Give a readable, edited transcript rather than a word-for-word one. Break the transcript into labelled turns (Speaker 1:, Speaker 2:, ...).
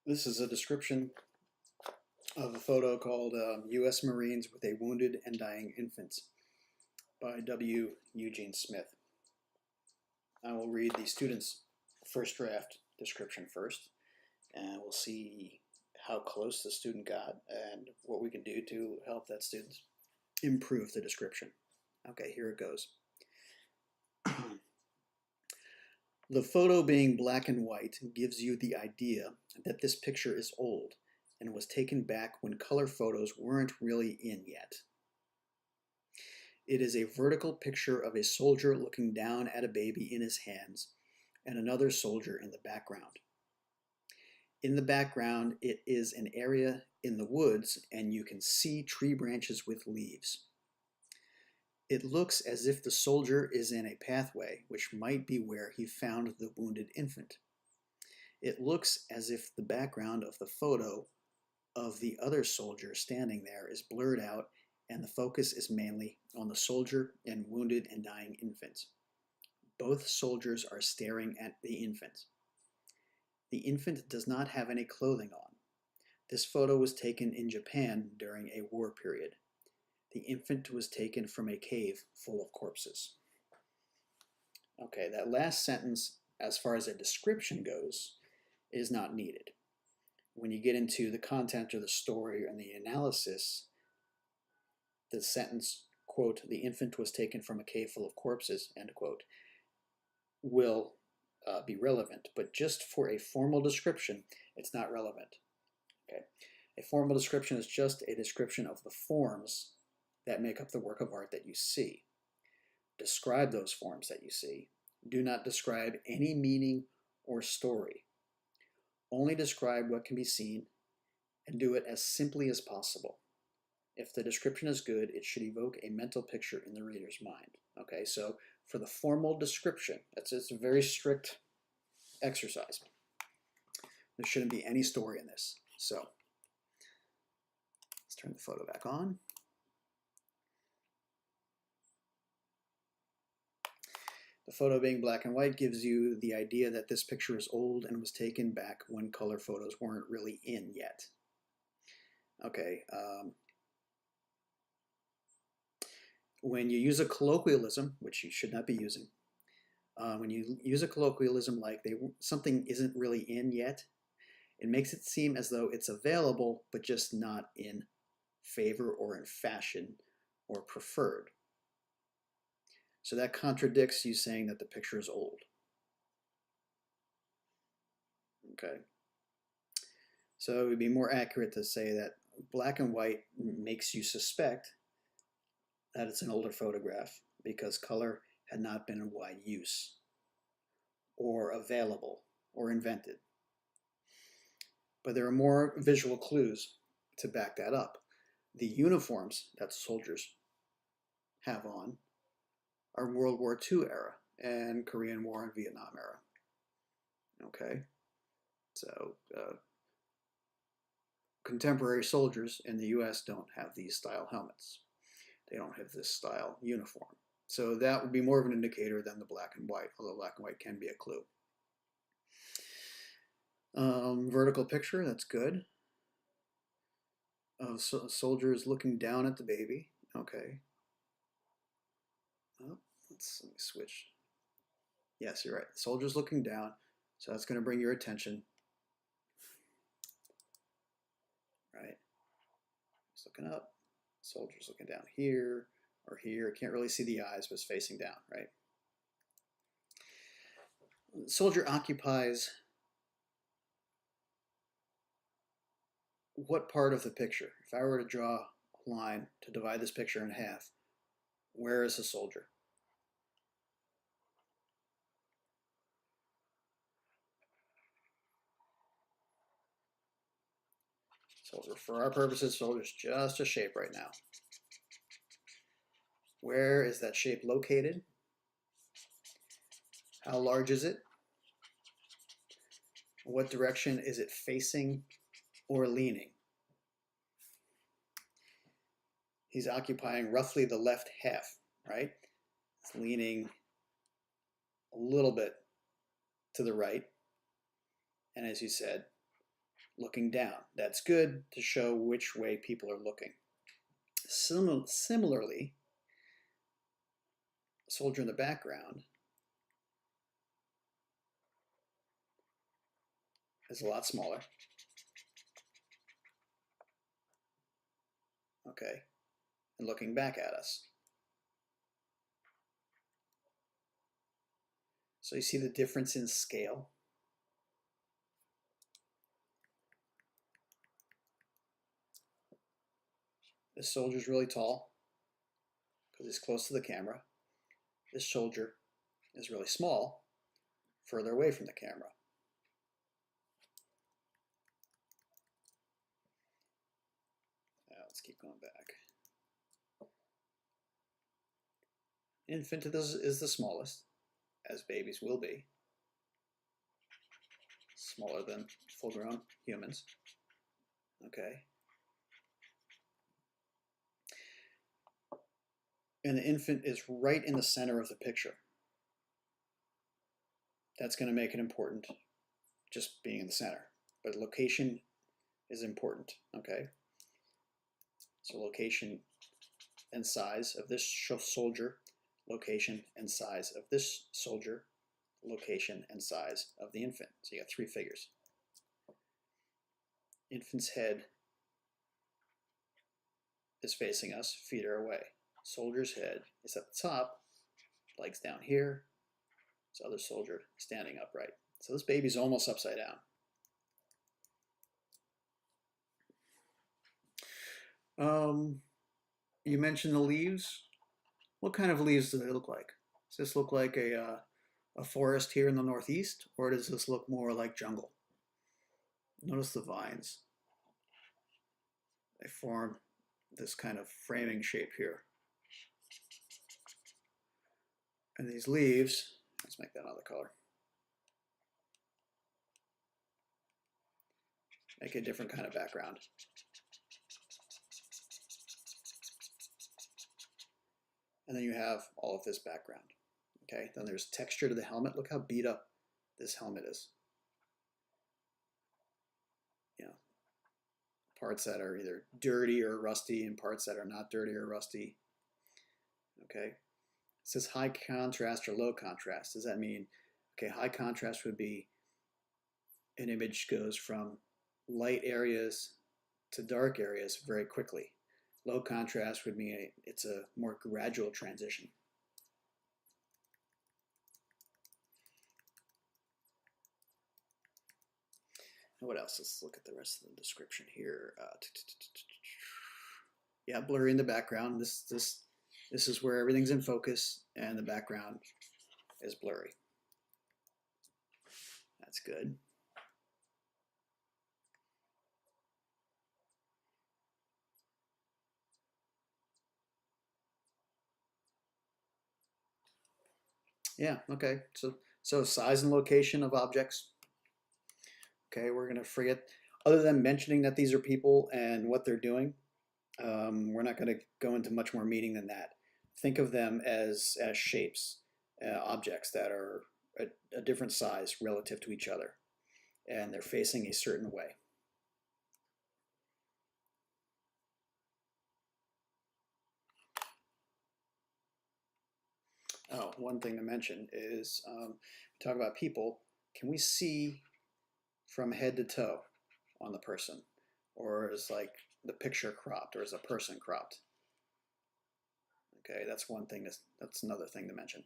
Speaker 1: This is a description of a photo called U.S. Marines with a Wounded and Dying Infant by W. Eugene Smith. I will read the student's first draft description first, and we'll see how close the student got and what we can do to help that student improve the description. Okay, here it goes. The photo being black and white gives you the idea that this picture is old and was taken back when color photos weren't really in yet. It is a vertical picture of a soldier looking down at a baby in his hands and another soldier in the background. In the background, it is an area in the woods and you can see tree branches with leaves. It looks as if the soldier is in a pathway, which might be where he found the wounded infant. It looks as if the background of the photo of the other soldier standing there is blurred out and the focus is mainly on the soldier and wounded and dying infant. Both soldiers are staring at the infant. The infant does not have any clothing on. This photo was taken in Japan during a war period. The infant was taken from a cave full of corpses. Okay, that last sentence, as far as a description goes, is not needed. When you get into the content of the story and the analysis, the sentence, quote, the infant was taken from a cave full of corpses, end quote, will be relevant. But just for a formal description, it's not relevant. Okay, a formal description is just a description of the forms that make up the work of art that you see. Describe those forms that you see. Do not describe any meaning or story. Only describe what can be seen and do it as simply as possible. If the description is good, it should evoke a mental picture in the reader's mind. Okay, so for the formal description, it's a very strict exercise. There shouldn't be any story in this. So let's turn the photo back on. The photo being black and white gives you the idea that this picture is old and was taken back when color photos weren't really in yet. Okay. When you use a colloquialism, which you should not be using, when you use a colloquialism like something isn't really in yet, it makes it seem as though it's available, but just not in favor or in fashion or preferred. So that contradicts you saying that the picture is old. Okay. So it would be more accurate to say that black and white makes you suspect that it's an older photograph because color had not been in wide use or available or invented. But there are more visual clues to back that up. The uniforms that soldiers have on are World War II era and Korean War and Vietnam era. Okay, so contemporary soldiers in the US don't have these style helmets. They don't have this style uniform. So that would be more of an indicator than the black and white, although black and white can be a clue. Vertical picture, that's good. Soldiers looking down at the baby. Okay. Oh, let me switch. Yes, you're right. Soldiers looking down. So that's going to bring your attention. Right. Just looking up. Soldiers looking down here or here. Can't really see the eyes, but it's facing down, right? The soldier occupies what part of the picture? If I were to draw a line to divide this picture in half, where is the soldier? Soldier, for our purposes, soldier's just a shape right now. Where is that shape located? How large is it? What direction is it facing or leaning? He's occupying roughly the left half, right? It's leaning a little bit to the right. And as you said, looking down. That's good to show which way people are looking. Similarly, a soldier in the background is a lot smaller. Okay, and looking back at us. So you see the difference in scale. This soldier's really tall because he's close to the camera. This soldier is really small, further away from the camera. Now let's keep going back. Infant is the smallest, as babies will be. Smaller than full-grown humans. Okay. And the infant is right in the center of the picture. That's going to make it important, just being in the center. But location is important, okay? So location and size of this soldier, location and size of this soldier, location and size of the infant. So you got 3 figures. Infant's head is facing us, feet are away. Soldier's head is at the top, legs down here. This other soldier standing upright. So this baby's almost upside down. You mentioned the leaves. What kind of leaves do they look like? Does this look like a forest here in the Northeast, or does this look more like jungle? Notice the vines. They form this kind of framing shape here. And these leaves, let's make that another color, make a different kind of background. And then you have all of this background. Okay, then there's texture to the helmet. Look how beat up this helmet is. You know, parts that are either dirty or rusty and parts that are not dirty or rusty. Okay, it says high contrast or low contrast. Does that mean, okay, high contrast would be an image goes from light areas to dark areas very quickly. Low contrast would mean it's a more gradual transition. What else? Let's look at the rest of the description here. Yeah, blurry in the background. This is where everything's in focus and the background is blurry. That's good. Yeah, okay. So size and location of objects. Okay, we're going to forget, other than mentioning that these are people and what they're doing, we're not going to go into much more meaning than that. Think of them as shapes, objects that are a different size relative to each other, and they're facing a certain way. Oh, one thing to mention is, talk about people, can we see from head to toe on the person? Or is like the picture cropped, or is a person cropped? Okay, that's one thing, that's another thing to mention.